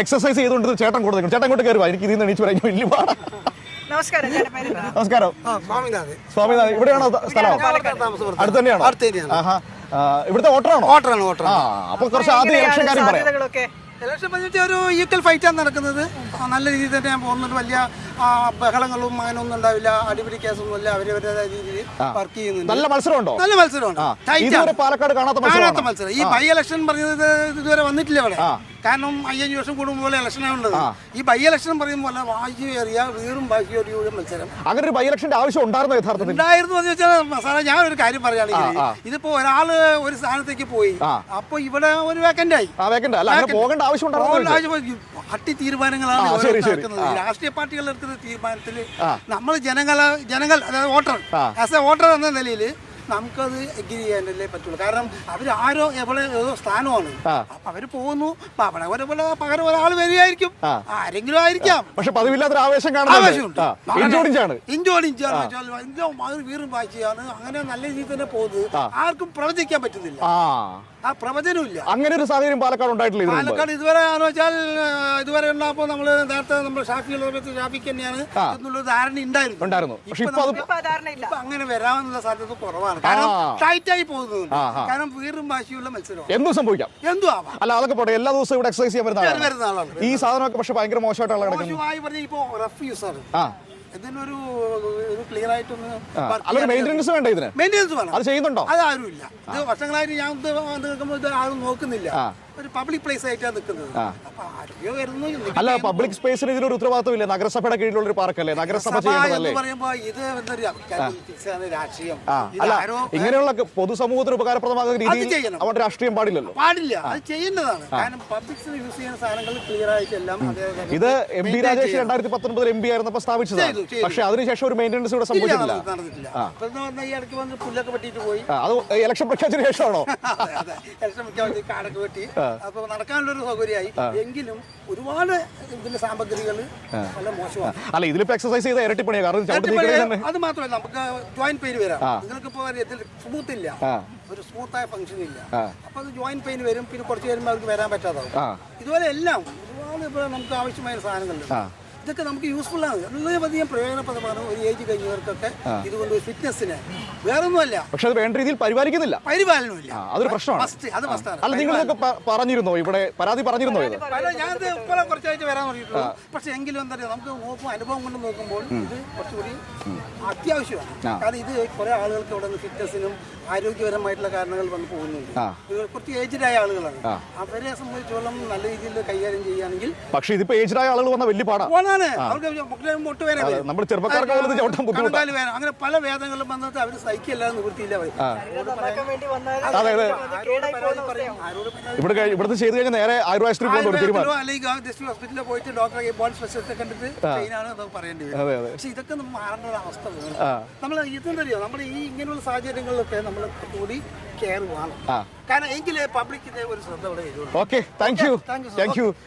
Exercise ചെയ്തുകൊണ്ട് ചേട്ടൻ കൂടെ നിൽക്കും. ചേട്ടൻ ഇങ്ങോട്ട് കയറുക. എനിക്ക് ഇതിൽ നിന്ന് എണീച്ച് പറയാൻ വലിയ പാടാ. നമസ്കാരം. നമസ്കാരം. സ്വാമിനാഥ് ഇവിടെയാണോ സ്ഥലം? അടുത്ത് തന്നെയാണോ? ആഹാ. ഇവിടുത്തെ വോട്ടറാണോ? അപ്പൊ കുറച്ച് ആദ്യം ഇലക്ഷൻ കാര്യം പറയാം. ഇലക്ഷൻ പറ്റി ഒരു ഈക്വൽ ഫൈറ്റാണ് നടക്കുന്നത്. നല്ല രീതിയിൽ തന്നെ ഞാൻ പോകുന്നുണ്ട്. വലിയ ബഹളങ്ങളും അങ്ങനെ ഒന്നും ഉണ്ടാവില്ല. അടിപിടി കേസൊന്നുമില്ല. അവരവരുടേതായ രീതിയിൽ വർക്ക് ചെയ്യുന്നുണ്ട്. നല്ല മത്സരമുണ്ടോ? നല്ല മത്സരമാണ്. പാലക്കാട് കാണാത്ത മത്സരം. ഈ ബൈ ഇലക്ഷൻ പറഞ്ഞത് ഇതുവരെ വന്നിട്ടില്ല അവിടെ. കാരണം 5 വർഷം കൂടുമ്പോൾ പോലെ ഇലക്ഷനാണ് ഉള്ളത്. ഈ ബൈ ഇലക്ഷൻ പറയുമ്പോൾ പോലെ വാശിയേറിയ വീറും വാശിയോടിയ മത്സരം. അങ്ങനെ ഒരു ബൈ ഇലക്ഷന്റെ ആവശ്യം ഉണ്ടായിരുന്നു യഥാർത്ഥത്തിൽ? ഉണ്ടായിരുന്നു എന്ന് വെച്ചാൽ സാറേ, ഞാൻ ഒരു കാര്യം പറയുകയാണെങ്കിൽ ഇതിപ്പോ ഒരാള് ഒരു സ്ഥാനത്തേക്ക് പോയി, അപ്പൊ ഇവിടെ ഒരു വേക്കന്റ് ആയി. പോകേണ്ട ആവശ്യം പാർട്ടി തീരുമാനങ്ങളാണ് രാഷ്ട്രീയ പാർട്ടികൾ എടുക്കുന്ന തീരുമാനത്തിൽ നമ്മൾ ജനങ്ങൾ അതായത് വോട്ടർ ആസ് എ വോട്ടർ എന്ന നിലയിൽ നമുക്കത് എഗ്രി ചെയ്യാനല്ലേ പറ്റുള്ളൂ. കാരണം അവരാരോ എവിടെ ഏതോ സ്ഥാനമാണ്. അപ്പൊ അവര് പോകുന്നു. അവിടെ ഒരേപോലെ പകരം ഒരാൾ വരികയായിരിക്കും, ആരെങ്കിലും ആയിരിക്കാം. പക്ഷെ പതിവില്ലാത്തൊരു ആവേശമുണ്ട്. ഇഞ്ചോടിഞ്ചാണ് വീറും വായിച്ചാണ്. അങ്ങനെ നല്ല രീതിയിൽ തന്നെ പോകുന്നത്. ആർക്കും പ്രവചിക്കാൻ പറ്റുന്നില്ല. ആ പ്രവചനമില്ല. അങ്ങനെ ഒരു സാഹചര്യം പാലക്കാട് ഉണ്ടായിട്ടില്ല. പാലക്കാട് ഇതുവരെ വെച്ചാൽ ഇതുവരെ ഉണ്ടാകുമ്പോൾ നമ്മള് നേരത്തെ നമ്മൾ ഷാഫിക്ക് തന്നെയാണ് എന്നുള്ള ധാരണ ഉണ്ടായിരുന്നു. ഇപ്പൊ അങ്ങനെ വരാമെന്നുള്ള സാധ്യത കുറവാണ്. കാരണം ടൈറ്റ് ആയി പോകുന്നത്. കാരണം വീറും വാശിയുള്ള മത്സരം എന്തും സംഭവിക്കാം. എന്തും ആവാം. അല്ല, അതൊക്കെ പോട്ടെ. എല്ലാ ദിവസവും ഇവിടെ എക്സസൈസ് ചെയ്യാൻ വരുന്ന ആളാണ്. ഈ സാധനമൊക്കെ പക്ഷെ ഭയങ്കര മോശമായിട്ടുള്ള പറഞ്ഞ ഇപ്പൊ റഫ് യൂസാണ്. ഇതിനൊരു ക്ലിയർ ആയിട്ടൊന്ന് മെയിൻ്റെനൻസ് വേണ്ട. ഇതിന് മെയിൻ്റെനൻസ് വേണം. അത് ചെയ്യുന്നുണ്ടോ? അതാരും ഇല്ല. ഇത് വർഷങ്ങളായിട്ട് ഞാൻ നിൽക്കുമ്പോൾ ഇത് ആരും നോക്കുന്നില്ല. ഒരു പബ്ലിക് പ്ലേസ് ആയിട്ടാണ് നിൽക്കുന്നത്. അപ്പൊ ആരോഗ്യം വരുന്നു. അല്ല, പബ്ലിക് സ്പേസിന് ഇതിലൊരു ഉത്തരവാദിത്തമില്ല. നഗരസഭയുടെ കീഴിലുള്ള ഒരു പാർക്കല്ലേ, നഗരസഭ ചെയ്യേണ്ടതല്ലേ? പറയുമ്പോ ഇത് രാഷ്ട്രീയം. അല്ല, ഇങ്ങനെയുള്ള പൊതുസമൂഹത്തിന് ഉപകാരപ്രദമാകുന്ന രീതിയിൽ അവിടെ രാഷ്ട്രീയം പാടില്ലല്ലോ. പാടില്ല. അത് ചെയ്യേണ്ടതാണ്. കാരണം പബ്ലിക്സിന് യൂസ് ചെയ്യുന്ന സാധനങ്ങൾ ക്ലിയർ ആയിട്ടെല്ലാം. ഇത് എം പി രാജേഷ് 2019 MP ആയിരുന്നപ്പോൾ സ്ഥാപിച്ചതാണ്. പക്ഷെ അതിനുശേഷം ഒരു മെയിൻ്റെനൻസ് ഇവിടെ സംഭവിച്ചിട്ടില്ല. ഈ ഇടയ്ക്ക് വന്ന് പുല്ലൊക്കെ വെട്ടിയിട്ട് പോയി. അത് ഇലക്ഷൻ പ്രഖ്യാപിച്ചതിന് ശേഷമാണോ? ഇലക്ഷൻ പ്രഖ്യാപിച്ച് കാടൊക്കെ വെട്ടി. അപ്പൊ നടക്കാനുള്ളൊരു സൗകര്യമായി. എങ്കിലും ഒരുപാട് ഇതിന്റെ സാമഗ്രികൾ നല്ല മോശമാണ്. അല്ല, ഇതിലിപ്പോ എക്സസൈസ് ചെയ്ത ഇരട്ടിപ്പണിയാ. അത് മാത്രമല്ല, നമുക്ക് ജോയിന്റ് പെയിൻ വരാം. നിങ്ങൾക്ക് ഇപ്പൊ സ്മൂത്ത് ഇല്ല, ഒരു സ്മൂത്തായ ഫംഗ്ഷൻ ഇല്ല. അപ്പൊ അത് ജോയിന്റ് പെയിൻ വരും. പിന്നെ കുറച്ച് കഴിയുമ്പോൾ അവർക്ക് വരാൻ പറ്റാതാവും. ഇതുപോലെ എല്ലാം ഒരുപാട് ഇപ്പോൾ നമുക്ക് ആവശ്യമായ സാധനങ്ങളുണ്ട്. ഇതൊക്കെ നമുക്ക് യൂസ്ഫുൾ ആണ്. വളരെയധികം പ്രയോജനപ്രദമാണ് ഒരു ഏജ് കഴിഞ്ഞവർക്കൊക്കെ. ഇതുകൊണ്ട് ഫിറ്റ്നസിന് വേറൊന്നുമല്ല. പക്ഷെ അത് വേണ്ട രീതിയിൽ പരിപാലിക്കുന്നില്ല. പരിപാലനമില്ല. അതൊരു പ്രശ്നമാണ്. അല്ല, നിങ്ങൾ ഇതൊക്കെ പറഞ്ഞിരുന്നോ? ഇവിടെ പരാതി പറഞ്ഞിരുന്നോ? ഞാൻ ഇപ്പോൾ കുറച്ചാഴ്ച വരാൻ പറഞ്ഞിട്ടുള്ളൂ. പക്ഷെ എങ്കിലും എന്താ പറയുക, നമുക്ക് നോക്കുമ്പോൾ അനുഭവം കൊണ്ട് നോക്കുമ്പോൾ ഇത് കുറച്ചുകൂടി അത്യാവശ്യമാണ്. കാരണം ഇത് കുറെ ആളുകൾക്ക് ഇവിടെ നിന്ന് ഫിറ്റ്നസിനും ആരോഗ്യപരമായിട്ടുള്ള കാരണങ്ങൾ വന്ന് പോകുന്നുണ്ട്. കുറച്ച് ഏജ്ഡായ ആളുകളാണ്. അവരെ സംബന്ധിച്ചോളം നല്ല രീതിയിൽ കൈകാര്യം ചെയ്യുകയാണെങ്കിൽ. പക്ഷെ ഇതിപ്പോ ഏജ്ഡായ ആളുകൾ വന്ന വലിയ പാടാണ്. അങ്ങനെ പല വേദനകളും വന്നിട്ട് അവര് സഹിക്കല്ലാതെ നിവൃത്തിയില്ല. ഇവിടുത്തെ ചെയ്ത് കഴിഞ്ഞാൽ നേരെ ആയുർവേദത്തിൽ ഹോസ്പിറ്റലിൽ പോയിട്ട് ഡോക്ടറെ ബോൺ സ്പെഷ്യലിസ്റ്റ് കണ്ടിട്ട് ട്രെയിനാണ് പറയേണ്ടി വരും. പക്ഷെ ഇതൊക്കെ മാറേണ്ട ഒരു അവസ്ഥ വേണം. നമ്മൾ ഇതെന്തറിയോ, നമ്മൾ ഈ ഇങ്ങനെയുള്ള സാഹചര്യങ്ങളിലൊക്കെ നമ്മൾ കൂടി കെയർ വേണം. കാരണം എങ്കിലേ പബ്ലിക്കിന്റെ ഒരു ശ്രദ്ധ ഇവിടെ വരുള്ളൂ. Okay, thank you.